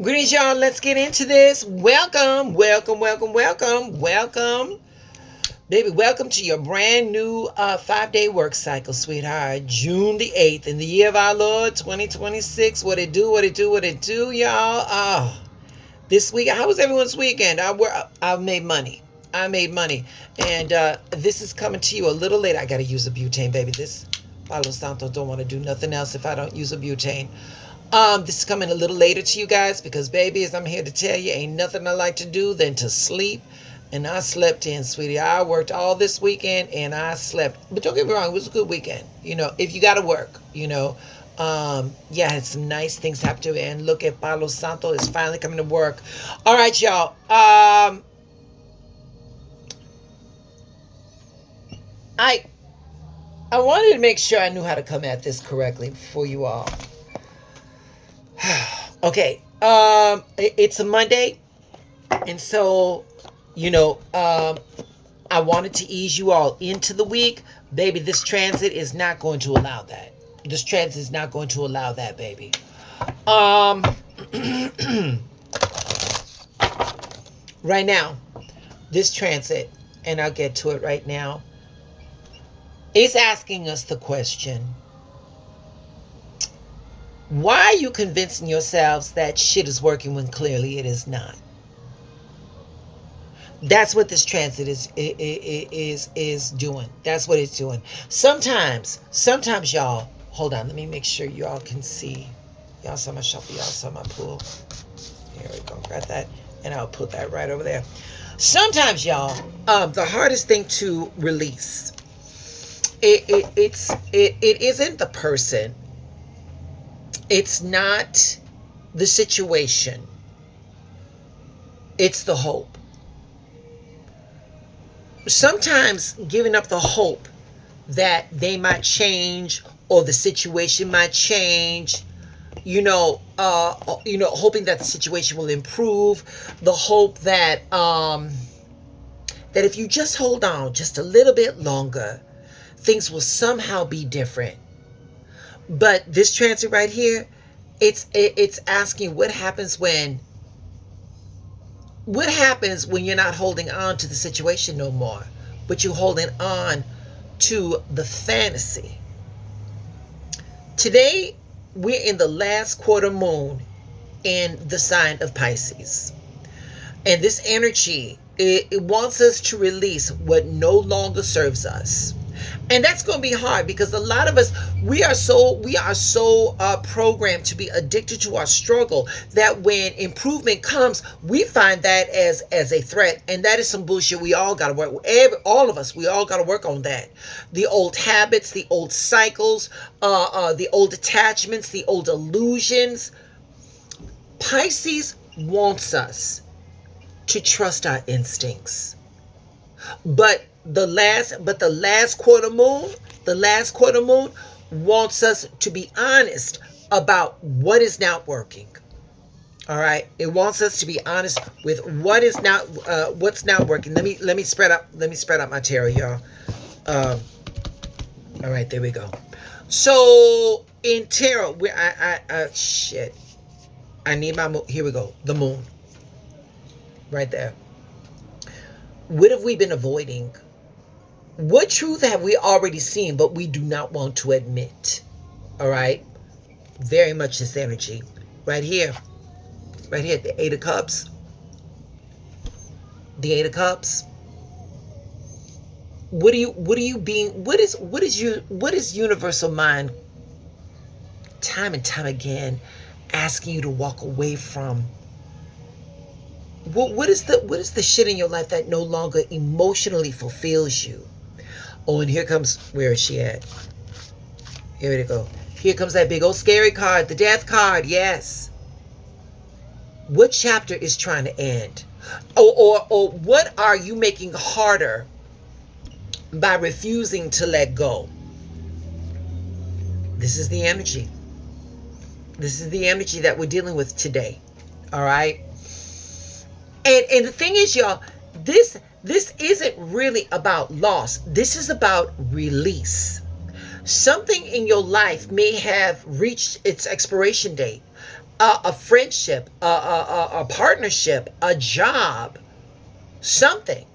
Greetings, y'all. Let's get into this. Welcome, welcome, welcome, welcome, welcome. Baby, welcome to your brand new 5-day work cycle, sweetheart. June the 8th in the year of our Lord 2026. What it do, what it do, what it do, y'all. This week, how was everyone's weekend? I made money. I made money. And this is coming to you a little late. I got to use a butane, baby. This Palo Santo don't want to do nothing else if I don't use a butane. This is coming a little later to you guys because, baby, as I'm here to tell you, ain't nothing I like to do than to sleep. And I slept in, sweetie. I worked all this weekend and I slept. But don't get me wrong, it was a good weekend. If you got to work, yeah, had some nice things happen to it. And look at Palo Santo is finally coming to work. All right, y'all. I wanted to make sure I knew how to come at this correctly for you all. Okay. It's a Monday, and so I wanted to ease you all into the week. Baby, this transit is not going to allow that. This transit is not going to allow that, baby. Right now, this transit, and I'll get to it right now, is asking us the question, why are you convincing yourselves that shit is working when clearly it is not? That's what this transit is doing. That's what it's doing. Sometimes y'all, hold on, let me make sure y'all can see. Y'all saw my shuffle, y'all saw my pool. Here we go, got that. And I'll put that right over there. Sometimes y'all, the hardest thing to release, it isn't the person. It's not the situation. It's the hope. Sometimes giving up the hope that they might change or the situation might change, hoping that the situation will improve, the hope that that if you just hold on just a little bit longer, things will somehow be different. But this transit right here, it's asking what happens when you're not holding on to the situation no more, but you're holding on to the fantasy. Today, we're in the last quarter moon in the sign of Pisces. And this energy, it wants us to release what no longer serves us. And that's going to be hard because a lot of us, we are so programmed to be addicted to our struggle that when improvement comes, we find that as a threat. And that is some bullshit. We all got to work. All of us, we all got to work on that. The old habits, the old cycles, the old attachments, the old illusions. Pisces wants us to trust our instincts. But the last quarter moon wants us to be honest about what is not working. All right, it wants us to be honest with what's not working. Let me spread out my tarot, y'all. All right, there we go. So in tarot, I need my moon. Here we go. The moon, right there. What have we been avoiding? What truth have we already seen, but we do not want to admit? All right. Very much this energy. Right here. The 8 of Cups. The 8 of Cups. What is universal mind time and time again asking you to walk away from? What is the shit in your life that no longer emotionally fulfills you? Oh, and here comes, where is she at? Here we go. Here comes that big old scary card, the death card. Yes. What chapter is trying to end? Or what are you making harder by refusing to let go? This is the energy. This is the energy that we're dealing with today. All right. And the thing is, y'all, this isn't really about loss. This is about release. Something in your life may have reached its expiration date. A friendship, a partnership, a job, something.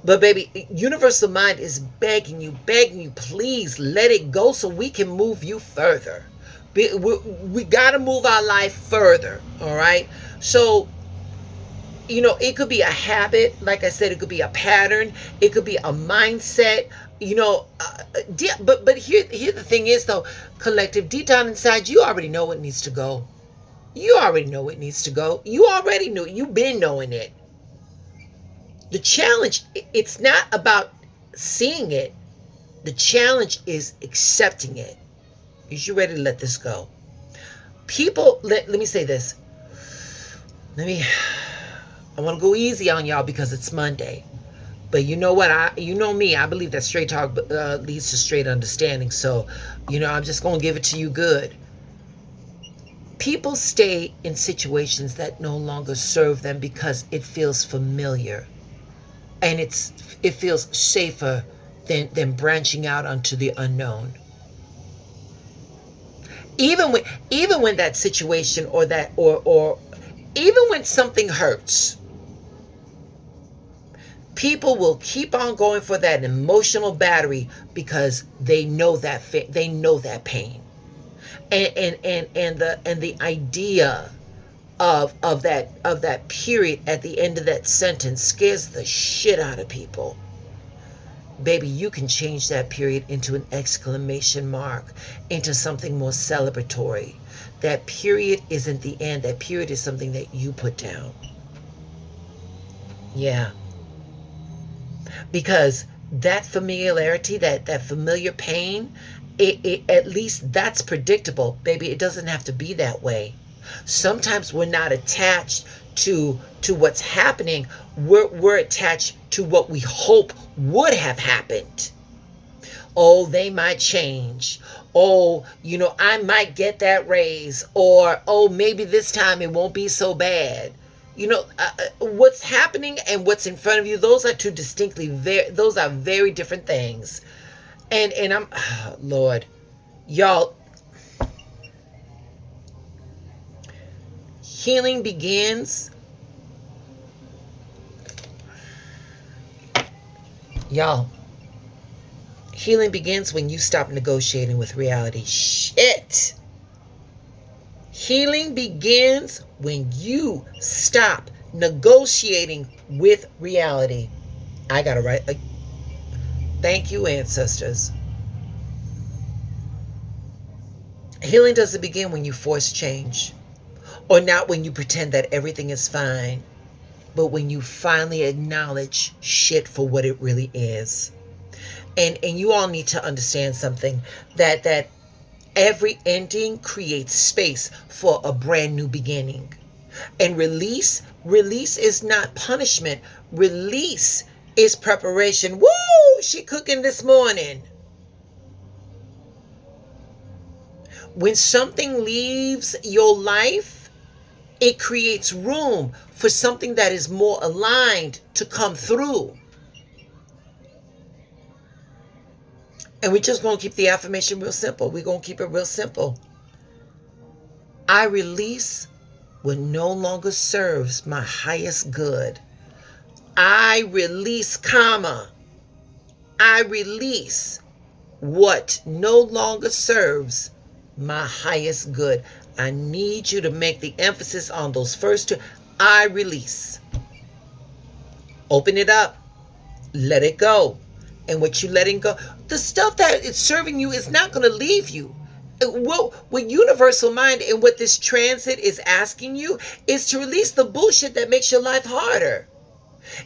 But baby, universal mind is begging you, please let it go so we can move you further. We got to move our life further, all right? So, it could be a habit. Like I said, it could be a pattern. It could be a mindset. But here the thing is, though, collective, deep down inside, you already know it needs to go. You already know it needs to go. You already knew it. You've been knowing it. The challenge, it's not about seeing it. The challenge is accepting it. Is you ready to let this go? People, let me say this. I want to go easy on y'all because it's Monday. But you know what? You know me. I believe that straight talk leads to straight understanding. So, I'm just going to give it to you good. People stay in situations that no longer serve them because it feels familiar. And it feels safer than branching out onto the unknown. Even when that situation or even when something hurts, people will keep on going for that emotional battery because they know that pain, and the idea of that period at the end of that sentence scares the shit out of people. Baby, you can change that period into an exclamation mark, into something more celebratory. That period isn't the end. That period is something that you put down. Yeah. Because that familiarity, that familiar pain, it at least that's predictable. Baby, it doesn't have to be that way. Sometimes we're not attached to what's happening. We're attached to what we hope would have happened. Oh, they might change. Oh, I might get that raise. Or, oh, maybe this time it won't be so bad. What's happening and what's in front of you, those are those are very different things. And I'm, Lord, y'all, healing begins. Y'all, healing begins when you stop negotiating with reality. Shit. Healing begins when you stop negotiating with reality. I got to write. Thank you, ancestors. Healing doesn't begin when you force change, or not when you pretend that everything is fine, but when you finally acknowledge shit for what it really is. And you all need to understand something, that every ending creates space for a brand new beginning. And release is not punishment. Release is preparation. Woo! She cooking this morning. When something leaves your life, it creates room for something that is more aligned to come through. And we're just going to keep the affirmation real simple. We're going to keep it real simple. I release what no longer serves my highest good. I release, I release what no longer serves my highest good. I need you to make the emphasis on those first two. I release. Open it up. Let it go. And what you letting go, the stuff that is serving you is not going to leave you. What universal mind and what this transit is asking you is to release the bullshit that makes your life harder.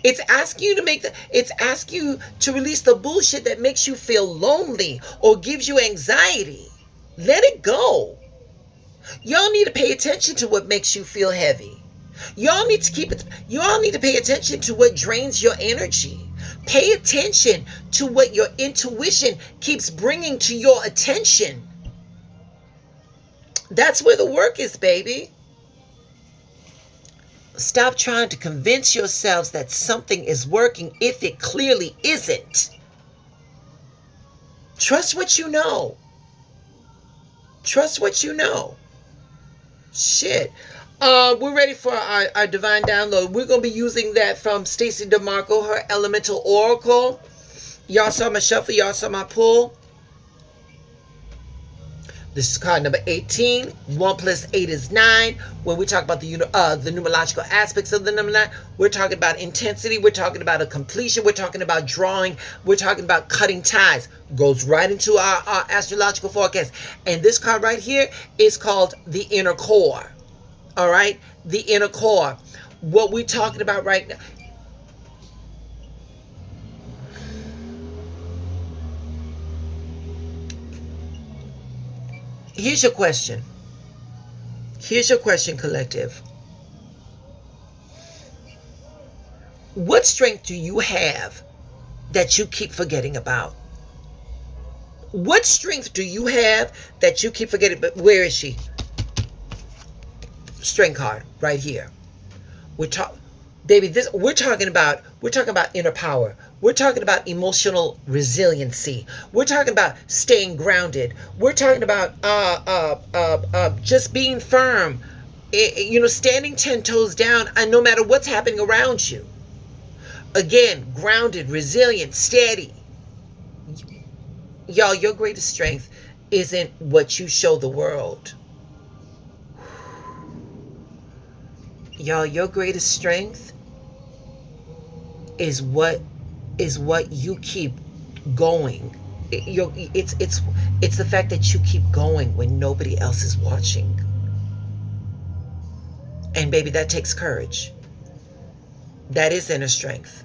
It's asking you to release the bullshit that makes you feel lonely or gives you anxiety. Let it go. Y'all need to pay attention to what makes you feel heavy. Y'all need to pay attention to what drains your energy. Pay attention to what your intuition keeps bringing to your attention. That's where the work is, baby. Stop trying to convince yourselves that something is working if it clearly isn't. Trust what you know. Trust what you know. Shit. We're ready for our divine download. We're going to be using that from Stacey DeMarco, her Elemental Oracle. Y'all saw my shuffle. Y'all saw my pull. This is card number 18. 1 plus 8 is 9. When we talk about the numerological aspects of the number 9, we're talking about intensity. We're talking about a completion. We're talking about drawing. We're talking about cutting ties. Goes right into our astrological forecast. And this card right here is called the inner core. All right? The inner core. What we're talking about right now. Here's your question. Here's your question, collective. What strength do you have that you keep forgetting about? What strength do you have that you keep forgetting? But where is she? Strength card right here. We're talking about inner power. We're talking about emotional resiliency. We're talking about staying grounded. We're talking about just being firm. Standing 10 toes down, and no matter what's happening around you. Again, grounded, resilient, steady. Y'all, your greatest strength isn't what you show the world. Y'all, your greatest strength is what you keep going. It's the fact that you keep going when nobody else is watching. And baby, that takes courage. That is inner strength.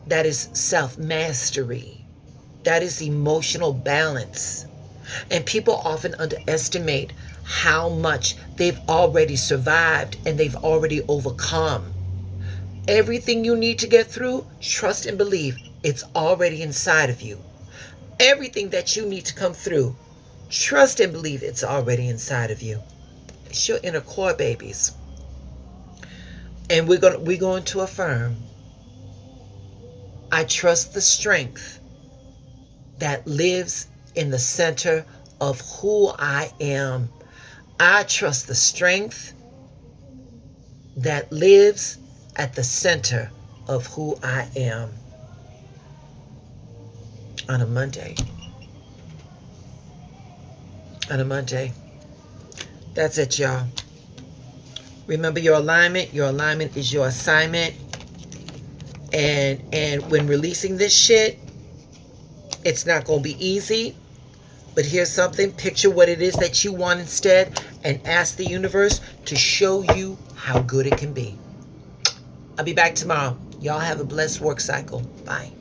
That is self-mastery. That is emotional balance. And people often underestimate how much they've already survived and they've already overcome. Everything you need to get through, trust and believe it's already inside of you. Everything that you need to come through, trust and believe it's already inside of you. It's your inner core, babies. And we're going to affirm, I trust the strength that lives in the center of who I am. I trust the strength that lives at the center of who I am. On a Monday. On a Monday. That's it, y'all. Remember your alignment. Your alignment is your assignment. And when releasing this shit, it's not going to be easy. But here's something. Picture what it is that you want instead and ask the universe to show you how good it can be. I'll be back tomorrow. Y'all have a blessed work cycle. Bye.